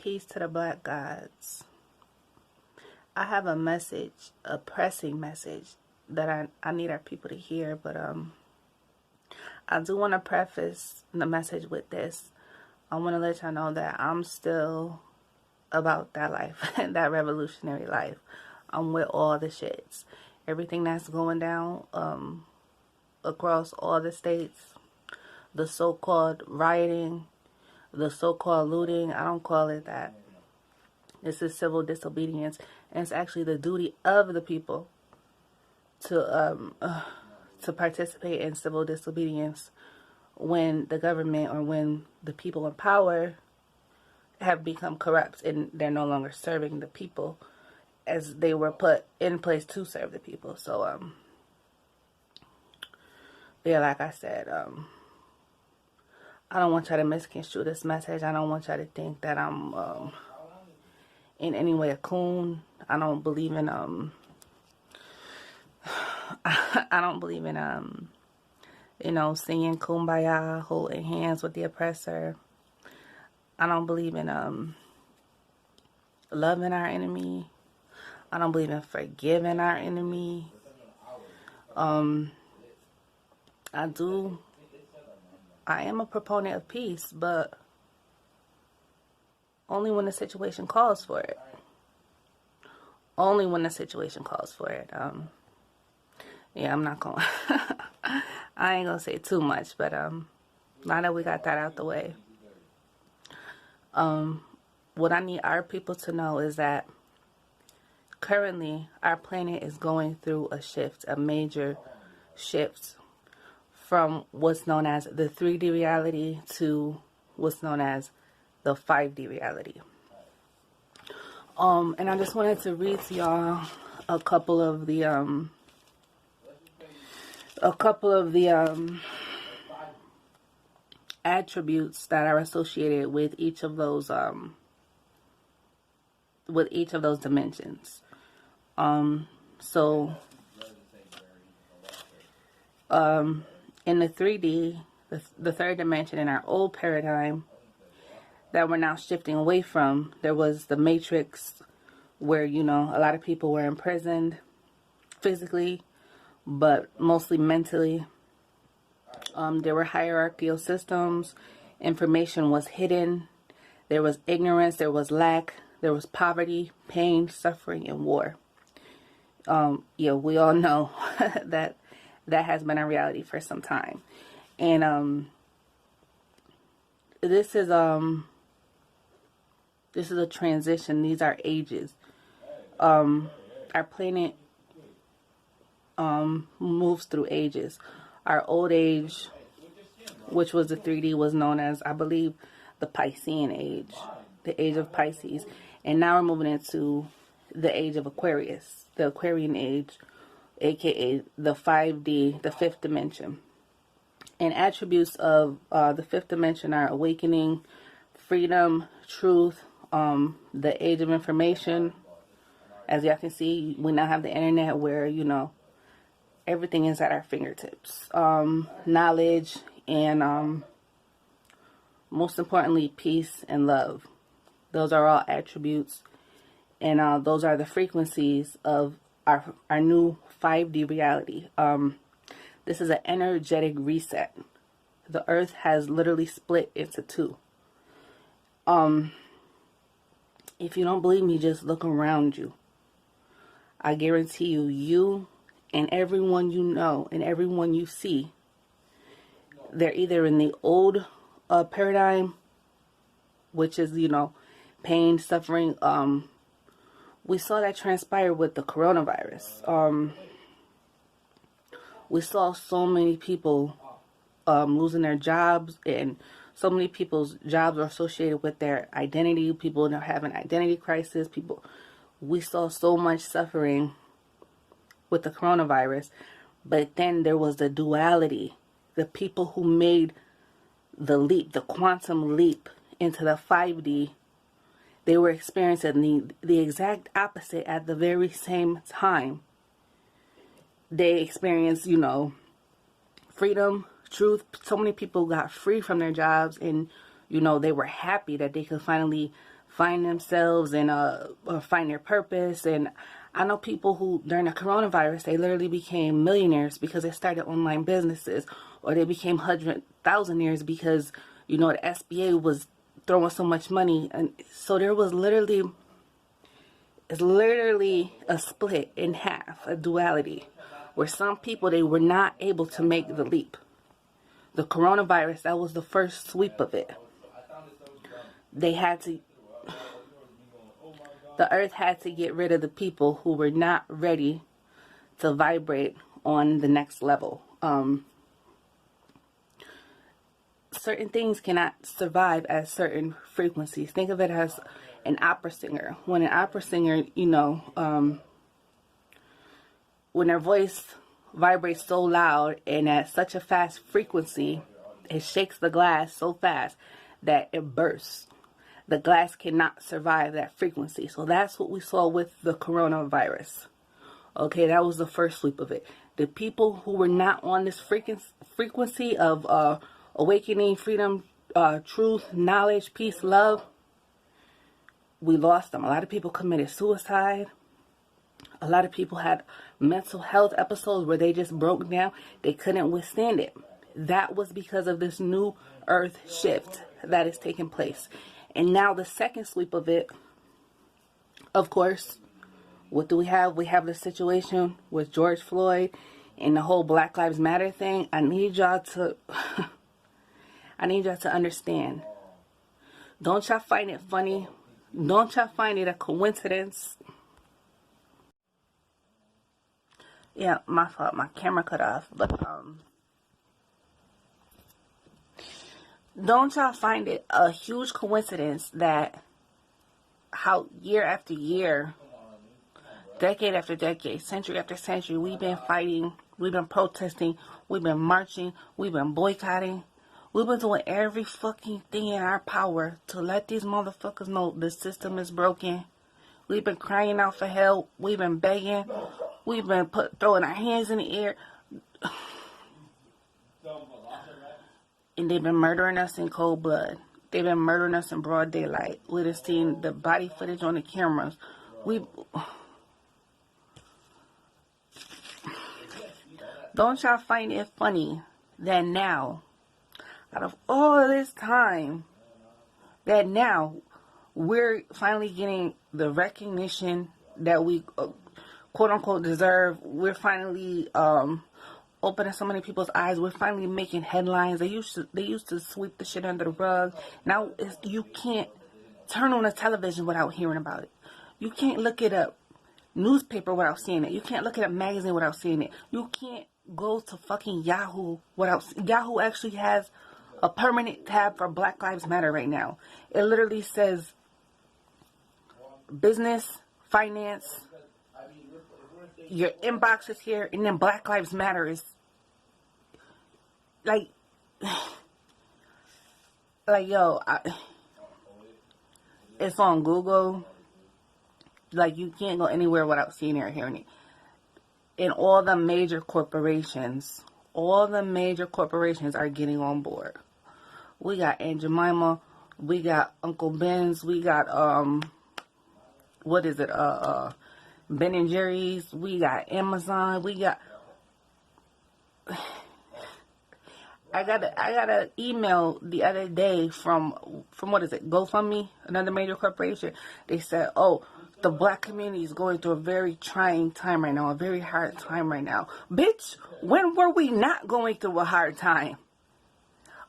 Peace to the Black Gods. I have a message, a pressing message that I need our people to hear, but I do want to preface the message with this. I want to let y'all know that I'm still about that life, that revolutionary life. I'm with all the shits. Everything that's going down across all the states, the so-called rioting, the so-called looting, I don't call it that. This is civil disobedience, and it's actually the duty of the people to participate in civil disobedience when the government or when the people in power have become corrupt and they're no longer serving the people as they were put in place to serve the people. So yeah, like I said, I don't want y'all to misconstrue this message. I don't want y'all to think that I'm in any way a coon. I don't believe in I don't believe in singing kumbaya, holding hands with the oppressor. I don't believe in loving our enemy. I don't believe in forgiving our enemy. I am a proponent of peace, but only when the situation calls for it. Only when the situation calls for it. Yeah, I'm not going I ain't gonna say too much, but now that we got that out the way, what I need our people to know is that currently our planet is going through a shift, a major shift from what's known as the 3D reality to what's known as the 5D reality. And I just wanted to read to y'all a couple of the attributes that are associated with each of those dimensions. In the 3D, the third dimension in our old paradigm that we're now shifting away from, there was the matrix where, a lot of people were imprisoned physically, but mostly mentally. There were hierarchical systems. Information was hidden. There was ignorance. There was lack. There was poverty, pain, suffering, and war. Yeah, we all know that has been a reality for some time. And this is a transition. These are ages. Our planet moves through ages. Our old age, which was the 3D, was known as, I believe, the Piscean age, the age of Pisces. And now we're moving into the age of Aquarius, the Aquarian age, aka the 5D, the fifth dimension. And attributes of the fifth dimension are awakening, freedom, truth, the age of information. As y'all can see, we now have the internet where, everything is at our fingertips. Knowledge and most importantly, peace and love. Those are all attributes, and those are the frequencies of our new 5D reality. This is an energetic reset. The earth has literally split into two. If you don't believe me, just look around you. I guarantee you and everyone you know and everyone you see, they're either in the old paradigm, which is, pain, suffering. We saw that transpire with the coronavirus. We saw so many people losing their jobs, and so many people's jobs are associated with their identity. People are having identity crisis. We saw so much suffering with the coronavirus, but then there was the duality. The people who made the leap, the quantum leap into the 5D, they were experiencing the exact opposite at the very same time. They experienced, freedom, truth. So many people got free from their jobs, and, they were happy that they could finally find themselves and or find their purpose. And I know people who during the coronavirus, they literally became millionaires because they started online businesses, or they became 100,000aires because, you know, the SBA was throwing so much money. And so there was literally, it's literally a split in half, a duality, where some people, they were not able to make the leap. The coronavirus, that was the first sweep of it. They had to, the earth had to get rid of the people who were not ready to vibrate on the next level. Certain things cannot survive at certain frequencies. Think of it as an opera singer. When an opera singer, you know, when their voice vibrates so loud and at such a fast frequency, it shakes the glass so fast that it bursts. The glass cannot survive that frequency. So that's what we saw with the coronavirus. Okay, that was the first sweep of it. The people who were not on this frequency of awakening, freedom, truth, knowledge, peace, love, we lost them. A lot of people committed suicide. A lot of people had mental health episodes where they just broke down. They couldn't withstand it. That was because of this new earth shift that is taking place. And now the second sweep of it, of course, what do we have? We have the situation with George Floyd and the whole Black Lives Matter thing. I need y'all to understand. Don't y'all find it funny? Don't y'all find it a coincidence? Yeah, my fault. My camera cut off. But don't y'all find it a huge coincidence that how year after year, decade after decade, century after century, we've been fighting, we've been protesting, we've been marching, we've been boycotting, we've been doing every fucking thing in our power to let these motherfuckers know the system is broken. We've been crying out for help. We've been begging. We've been throwing our hands in the air. And they've been murdering us in cold blood. They've been murdering us in broad daylight. We've just seen the body footage on the cameras. Don't y'all find it funny that now, out of all this time, that now we're finally getting the recognition that we quote unquote deserve. We're finally opening so many people's eyes. We're finally making headlines. They used to sweep the shit under the rug. Now you can't turn on a television without hearing about it. You can't look at a newspaper without seeing it. You can't look at a magazine without seeing it. You can't go to fucking Yahoo without. Yahoo actually has a permanent tab for Black Lives Matter right now. It literally says business, finance, your inbox is here, and then Black Lives Matter is like yo, it's on Google. Like, you can't go anywhere without seeing it or hearing it. And all the major corporations are getting on board. We got Aunt Jemima, we got Uncle Ben's, we got Ben and Jerry's, we got Amazon, we got I got an email the other day from what is it, GoFundMe, another major corporation. They said, oh, the black community is going through a very trying time right now, a very hard time right now. Bitch, when were we not going through a hard time?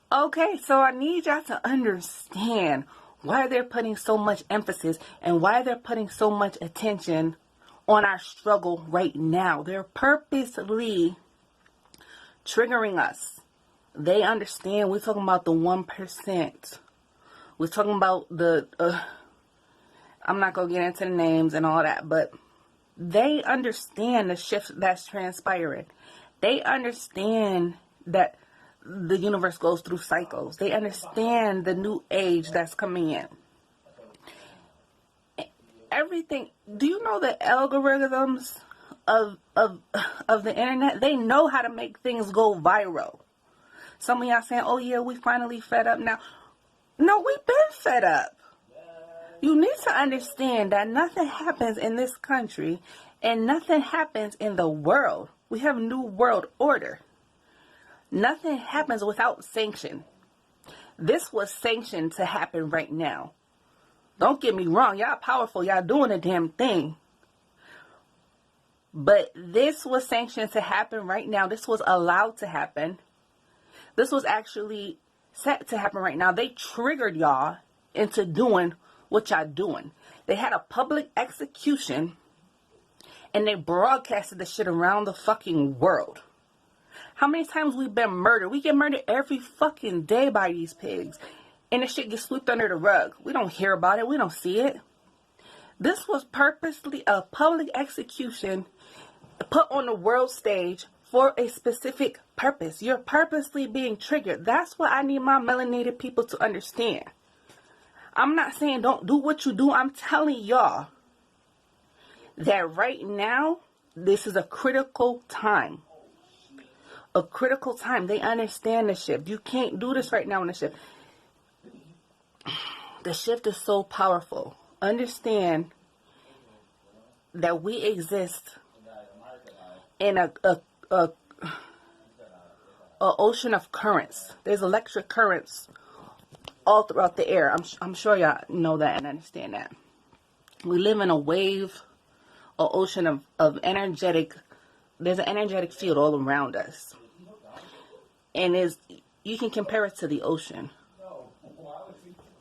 Okay, so I need y'all to understand why they're putting so much emphasis and why they're putting so much attention on our struggle right now. They're purposely triggering us. They understand. We're talking about the 1%. We're talking about the... I'm not going to get into the names and all that, but they understand the shift that's transpiring. They understand that the universe goes through cycles. They understand the new age that's coming in. Everything. Do you know the algorithms of the internet? They know how to make things go viral. Some of y'all saying, oh yeah, we finally fed up now. No, we've been fed up. You need to understand that nothing happens in this country and nothing happens in the world. We have new world order. Nothing happens without sanction. This was sanctioned to happen right now. Don't get me wrong. Y'all powerful. Y'all doing a damn thing. But this was sanctioned to happen right now. This was allowed to happen. This was actually set to happen right now. They triggered y'all into doing what y'all doing. They had a public execution and they broadcasted the shit around the fucking world. How many times we've been murdered? We get murdered every fucking day by these pigs. And the shit gets swept under the rug. We don't hear about it. We don't see it. This was purposely a public execution put on the world stage for a specific purpose. You're purposely being triggered. That's what I need my melanated people to understand. I'm not saying don't do what you do. I'm telling y'all that right now, this is a critical time. A critical time. They understand the shift. You can't do this right now in the shift. The shift is so powerful. Understand that we exist in a ocean of currents. There's electric currents all throughout the air. I'm sure y'all know that and understand that. We live in a wave, an ocean of energetic. There's an energetic field all around us, and you can compare it to the ocean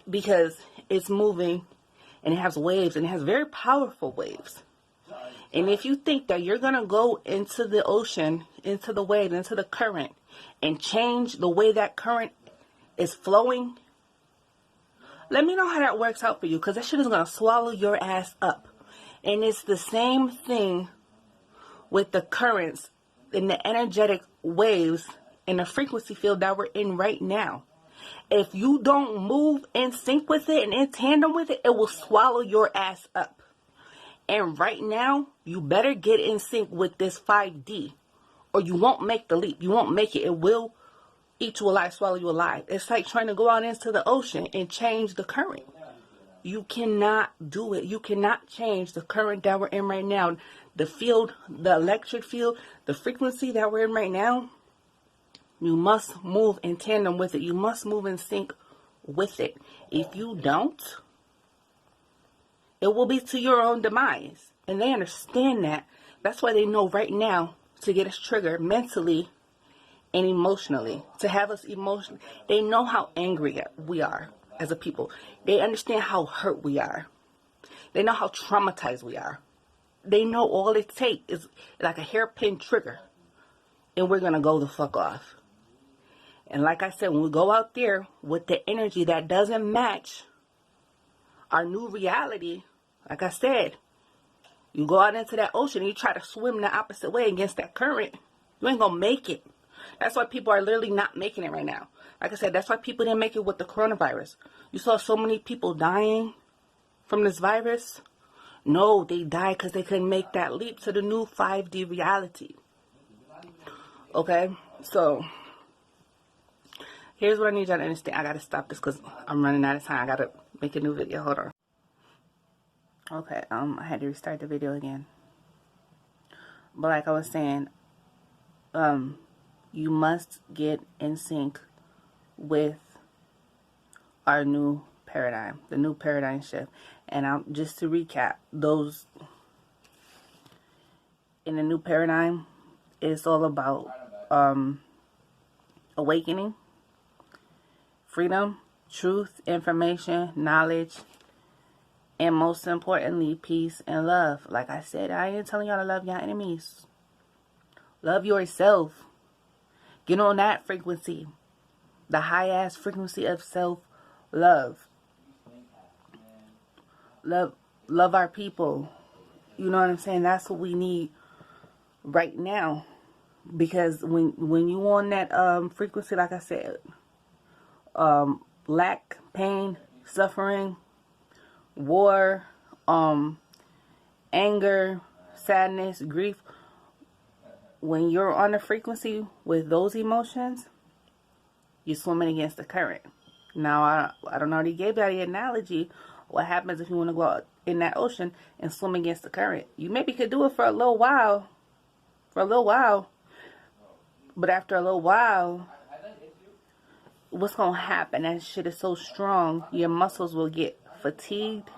because it's moving and it has waves and it has very powerful waves. And if you think that you're gonna go into the ocean, into the wave, into the current, and change the way that current is flowing, let me know how that works out for you, because that shit is gonna swallow your ass up. And it's the same thing with the currents and the energetic waves in the frequency field that we're in right now. If you don't move in sync with it and in tandem with it, it will swallow your ass up. And right now, you better get in sync with this 5D, or you won't make the leap. You won't make it. It will eat you alive, swallow you alive. It's like trying to go out into the ocean and change the current. You cannot do it. You cannot change the current that we're in right now. The field, the electric field, the frequency that we're in right now, you must move in tandem with it. You must move in sync with it. If you don't, it will be to your own demise. And they understand that. That's why they know right now to get us triggered mentally and emotionally. To have us emotionally. They know how angry we are as a people. They understand how hurt we are. They know how traumatized we are. They know all it takes is like a hairpin trigger. And we're going to go the fuck off. And like I said, when we go out there with the energy that doesn't match our new reality, like I said, you go out into that ocean and you try to swim the opposite way against that current, you ain't gonna make it. That's why people are literally not making it right now. Like I said, that's why people didn't make it with the coronavirus. You saw so many people dying from this virus. No, they died because they couldn't make that leap to the new 5D reality. Okay, so here's what I need y'all to understand. I gotta stop this because I'm running out of time. I gotta make a new video. Hold on. Okay, I had to restart the video again. But like I was saying, you must get in sync with our new paradigm, the new paradigm shift. And just to recap, those in the new paradigm, it's all about awakening, freedom, truth, information, knowledge, and most importantly, peace and love. Like I said, I ain't telling y'all to love your enemies. Love yourself. Get on that frequency. The high-ass frequency of self-love. Love our people. You know what I'm saying? That's what we need right now. Because when you on that frequency, like I said, lack, pain, suffering, war, anger, sadness, grief, when you're on a frequency with those emotions, you're swimming against the current. Now, I don't already gave that the analogy What happens if you want to go out in that ocean and swim against the current? You maybe could do it for a little while. But after a little while, what's going to happen? That shit is so strong, your muscles will get fatigued,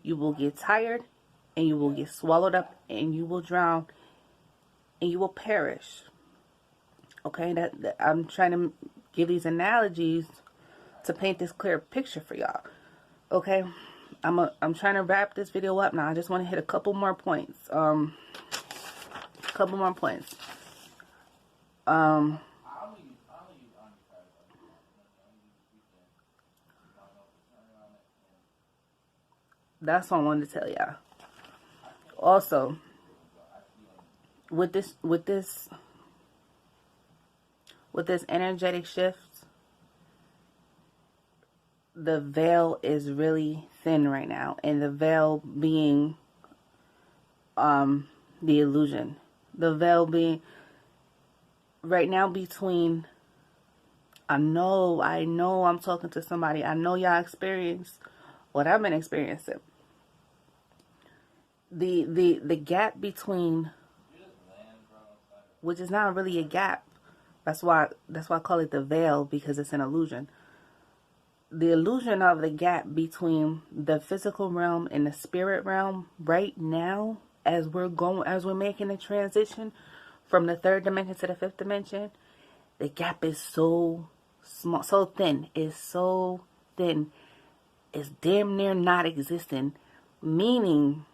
you will get tired, and you will get swallowed up, and you will drown, and you will perish. Okay, that I'm trying to give these analogies to paint this clear picture for y'all. Okay, I'm trying to wrap this video up now. I just want to hit a couple more points. That's what I wanted to tell y'all. Also, with this energetic shift, the veil is really thin right now, and the veil being the illusion. The veil being right now between, I know I'm talking to somebody. I know y'all experience what I've been experiencing. The gap between, which is not really a gap. That's why I call it the veil, because it's an illusion. The illusion of the gap between the physical realm and the spirit realm right now, as we're making the transition from the third dimension to the fifth dimension, the gap is so small, so thin. It's so thin. It's damn near not existing. Meaning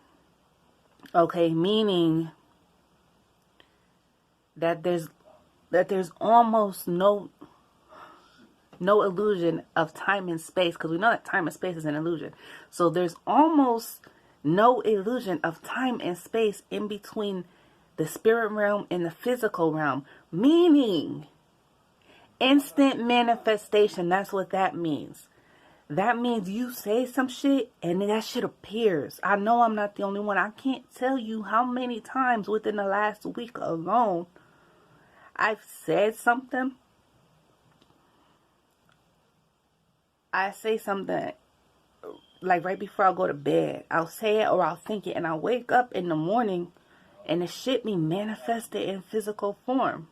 that there's almost no illusion of time and space, because we know that time and space is an illusion. So there's almost no illusion of time and space in between the spirit realm and the physical realm, meaning instant manifestation. That's what that means. That means you say some shit and then that shit appears. I know I'm not the only one. I can't tell you how many times within the last week alone I've said something. I say something like right before I go to bed. I'll say it or I'll think it, and I wake up in the morning and the shit be manifested in physical form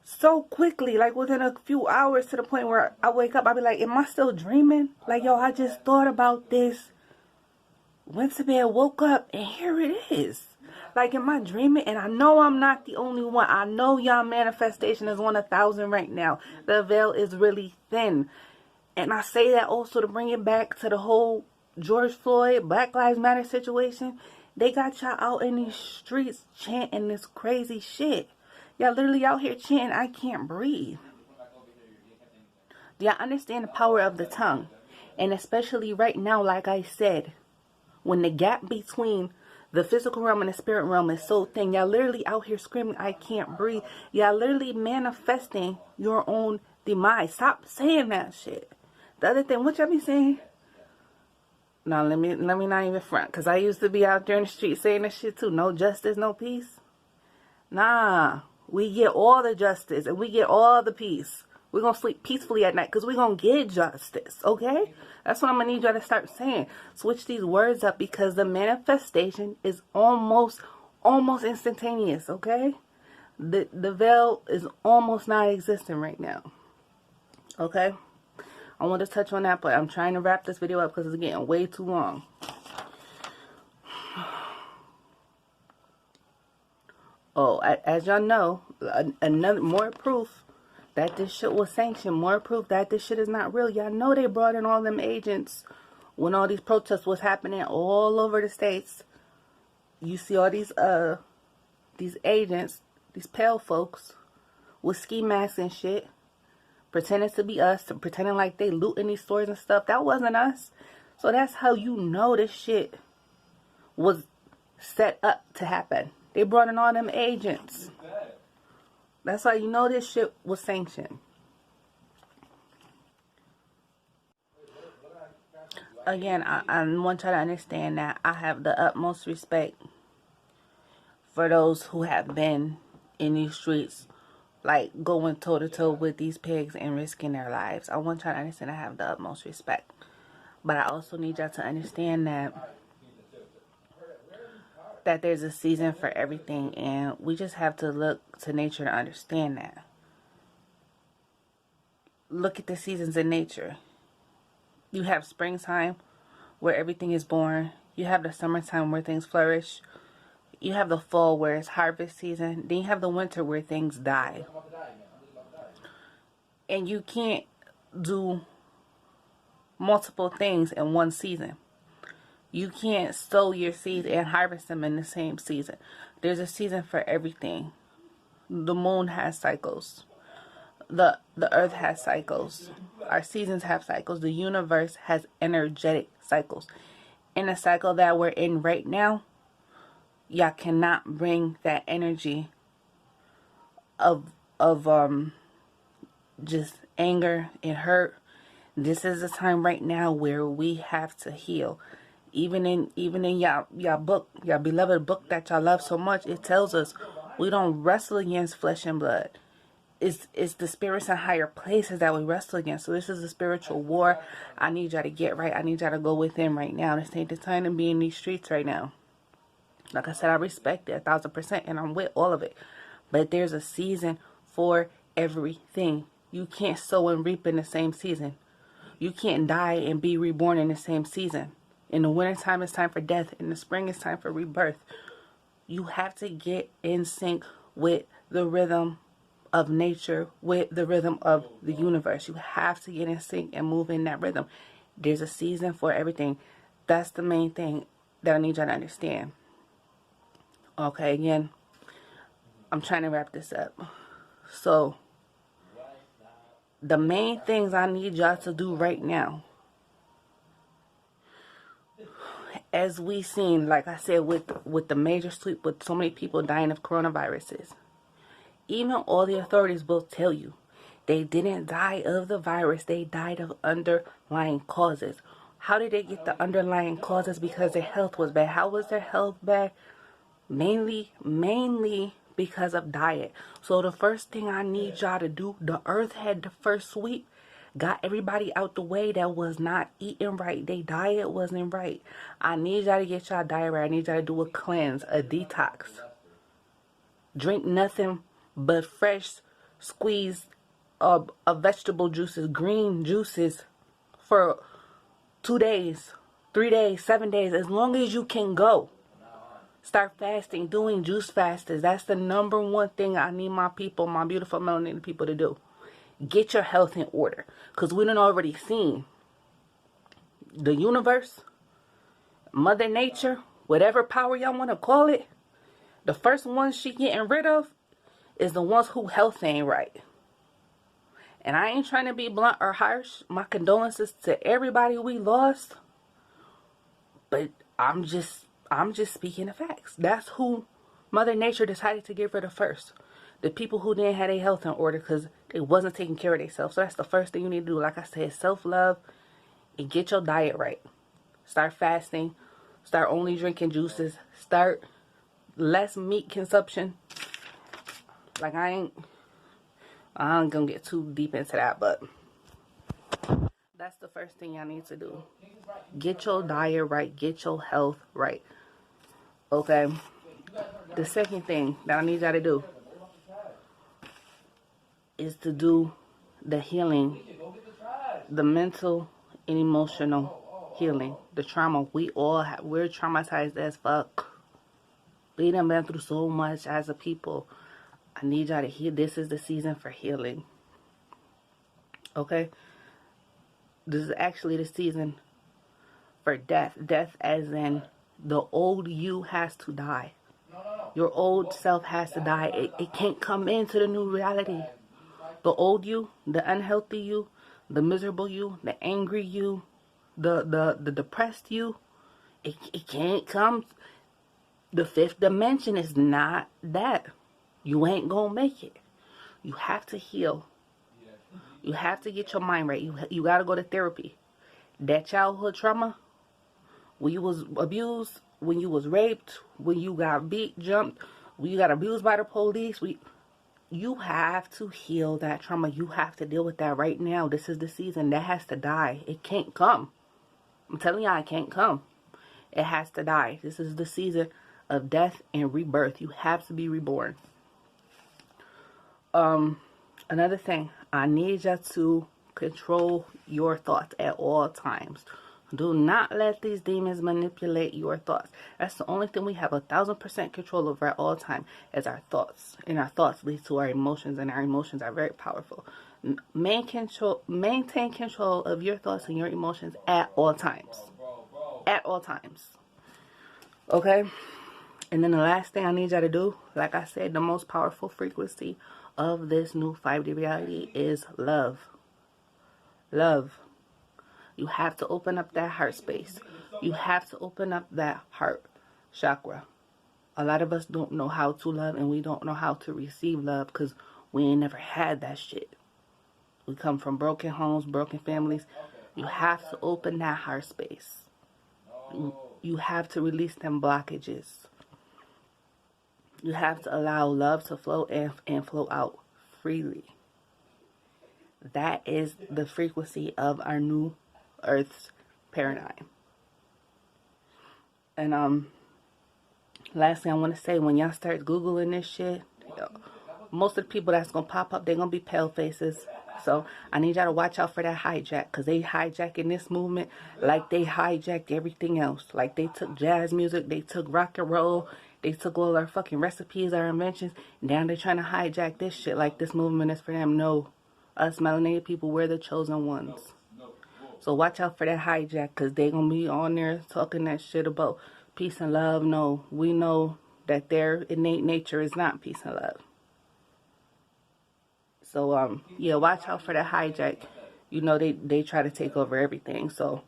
so quickly, like within a few hours, to the point where I wake up, I'll be like, am I still dreaming? Like, yo, I just thought about this, went to bed, woke up, and here it is. Like, am I dreaming? And I know I'm not the only one. I know y'all manifestation is 1,000 right now. The veil is really thin. And I say that also to bring it back to the whole George Floyd, Black Lives Matter situation. They got y'all out in these streets chanting this crazy shit. Y'all literally out here chanting, I can't breathe. Do y'all understand the power of the tongue? And especially right now, like I said, when the gap between the physical realm and the spirit realm is so thin, y'all literally out here screaming, I can't breathe. Y'all literally manifesting your own demise. Stop saying that shit. The other thing, what y'all be saying? No, let me not even front, because I used to be out there in the street saying this shit too. No justice, no peace. Nah, we get all the justice and we get all the peace. We're going to sleep peacefully at night because we're going to get justice, okay? That's what I'm going to need y'all to start saying. Switch these words up, because the manifestation is almost instantaneous, okay? The veil is almost non-existent right now, okay? I want to touch on that, but I'm trying to wrap this video up because it's getting way too long. Oh, as y'all know, another more proof that this shit was sanctioned, more proof that this shit is not real. Y'all know they brought in all them agents when all these protests was happening all over the states. You see all these agents, these pale folks with ski masks and shit, pretending to be us, pretending like they looting these stores and stuff. That wasn't us. So that's how you know this shit was set up to happen. They brought in all them agents. That's how you know this shit was sanctioned. Again, I want y'all to understand that I have the utmost respect for those who have been in these streets, like going toe to toe with these pigs and risking their lives. I want y'all to understand I have the utmost respect. But I also need y'all to understand that there's a season for everything, and we just have to look to nature to understand that. Look at the seasons in nature. You have springtime where everything is born. You have the summertime where things flourish. You have the fall where it's harvest season. Then you have the winter where things die. And you can't do multiple things in one season. You can't sow your seeds and harvest them in the same season. There's a season for everything. The moon has cycles. The earth has cycles. Our seasons have cycles. The universe has energetic cycles. In the cycle that we're in right now, y'all cannot bring that energy of just anger and hurt. This is a time right now where we have to heal. Even in y'all book, y'all beloved book that y'all love so much, it tells us we don't wrestle against flesh and blood. It's the spirits in higher places that we wrestle against. So this is a spiritual war. I need y'all to get right. I need y'all to go within right now. This ain't the time to be in these streets right now. Like I said, I respect it 1,000%, and I'm with all of it. But there's a season for everything. You can't sow and reap in the same season. You can't die and be reborn in the same season. In the wintertime, it's time for death. In the spring, it's time for rebirth. You have to get in sync with the rhythm of nature, with the rhythm of the universe. You have to get in sync and move in that rhythm. There's a season for everything. That's the main thing that I need y'all to understand. Okay, again, I'm trying to wrap this up. So, the main things I need y'all to do right now, as we seen, like I said, with the major sweep, with so many people dying of coronaviruses, even all the authorities will tell you they didn't die of the virus, they died of underlying causes. How did they get the underlying causes? Because their health was bad. How was their health bad? Mainly because of diet. So the first thing I need y'all to do, the earth had the first sweep, got everybody out the way that was not eating right. Their diet wasn't right. I need y'all to get y'all diet right. I need y'all to do a cleanse, a detox. Drink nothing but fresh squeezed of vegetable juices, green juices for 2 days, 3 days, 7 days, as long as you can go. Start fasting, doing juice fasts. That's the number one thing I need my people, my beautiful melanated people, to do. Get your health in order. Because we done already seen the universe, Mother Nature, whatever power y'all want to call it, the first ones she getting rid of is the ones who health ain't right. And I ain't trying to be blunt or harsh. My condolences to everybody we lost. But I'm just speaking the facts. That's who Mother Nature decided to get rid of first. The people who didn't have their health in order because they wasn't taking care of themselves. So that's the first thing you need to do. Like I said, self-love and get your diet right. Start fasting. Start only drinking juices. Start less meat consumption. Like I'm gonna get too deep into that, but that's the first thing y'all need to do. Get your diet right. Get your health right. Okay. The second thing that I need y'all to do is to do the healing, the mental and emotional healing, the trauma. We're traumatized as fuck. We done been through so much as a people. I need y'all to heal. This is the season for healing. Okay? This is actually the season for death. Death as in the old you has to die. Your old self has to die. It can't come into the new reality. The old you, the unhealthy you, the miserable you, the angry you, the depressed you, it can't come. The fifth dimension is not that. You ain't gonna make it. You have to heal. You have to get your mind right. You gotta go to therapy. That childhood trauma, when you was abused, when you was raped, when you got beat, jumped, when you got abused by the police, you have to heal that trauma. You have to deal with that right now. This is the season. That has to die. It can't come. I'm telling y'all, it can't come. It has to die. This is the season of death and rebirth. You have to be reborn. Another thing, I need you to control your thoughts at all times. Do not let these demons manipulate your thoughts. That's the only thing we have 1000% control over at all time is our thoughts. And our thoughts lead to our emotions, and our emotions are very powerful. Maintain control of your thoughts and your emotions at all times. At all times. Okay? And then the last thing I need y'all to do, like I said, the most powerful frequency of this new 5D reality is love. Love. You have to open up that heart space. You have to open up that heart chakra. A lot of us don't know how to love, and we don't know how to receive love because we ain't never had that shit. We come from broken homes, broken families. You have to open that heart space. You have to release them blockages. You have to allow love to flow and flow out freely. That is the frequency of our new Earth's paradigm. And last thing I want to say, when y'all start Googling this shit, most of the people that's going to pop up, they're going to be pale faces. So I need y'all to watch out for that hijack, because they hijacking this movement like they hijacked everything else. Like they took jazz music, they took rock and roll, they took all our fucking recipes, our inventions, and now they're trying to hijack this shit like this movement is for them. No, us melanated people, we're the chosen ones. So watch out for that hijack, because they're going to be on there talking that shit about peace and love. No, we know that their innate nature is not peace and love. So, yeah, watch out for that hijack. You know, they try to take over everything. So,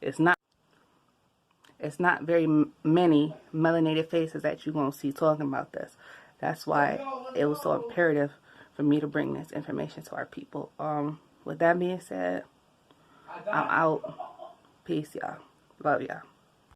it's not very many melanated faces that you're going to see talking about this. That's why it was so imperative for me to bring this information to our people. With that being said, I'm out. Peace, y'all. Love y'all.